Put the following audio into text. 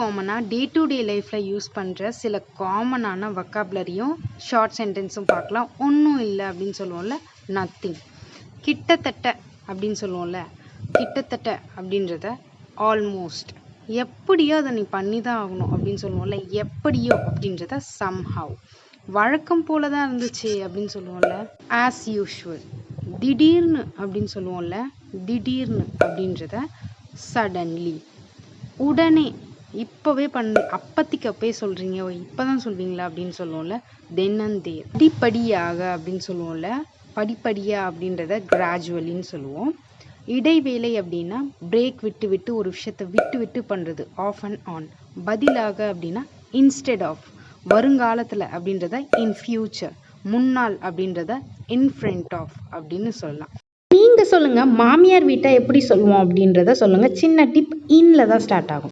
காமனாக day to day லைஃப்பில் use பண்ணுற சில காமனான வொக்காபுலரியும் ஷார்ட் சென்டென்ஸும் பார்க்கலாம். ஒன்றும் இல்லை அப்படின்னு சொல்லுவோம்ல, நத்திங். கிட்டத்தட்ட அப்படின்னு சொல்லுவோம்ல, கிட்டத்தட்ட அப்படின்றத ஆல்மோஸ்ட். எப்படியோ அதை நீ பண்ணி தான் ஆகணும் அப்படின்னு சொல்லுவோம்ல, எப்படியோ அப்படின்றத சம்ஹவ். வழக்கம் போல தான் இருந்துச்சு அப்படின்னு சொல்லுவோம்ல, ஆஸ் யூஷுவல். திடீர்னு அப்படின்னு சொல்லுவோம்ல, திடீர்னு அப்படின்றத சடன்லி. உடனே, இப்போவே அப்பத்திக்கு அப்பவே சொல்கிறீங்க, இப்போ தான் சொல்வீங்களா அப்படின்னு சொல்லுவோம்ல, தென் அண்ட் தேர். படிப்படியாக அப்படின்னு சொல்லுவோம்ல, படிப்படியாக அப்படின்றத கிராஜுவலின்னு சொல்லுவோம். இடைவேளை அப்படின்னா பிரேக் விட்டு விட்டு ஒரு விஷயத்தை விட்டு விட்டு பண்ணுறது, ஆஃப் அண்ட் ஆன். பதிலாக அப்படின்னா இன்ஸ்டெட் ஆஃப். வருங்காலத்தில் அப்படின்றத இன் ஃபியூச்சர். முன்னாள் அப்படின்றத இன் ஃப்ரண்ட் ஆஃப் அப்படின்னு சொல்லலாம். நீங்கள் சொல்லுங்கள், மாமியார் வீட்டை எப்படி சொல்லுவோம் அப்படின்றத சொல்லுங்கள். சின்ன டிப், இன்ல தான் ஸ்டார்ட் ஆகும்.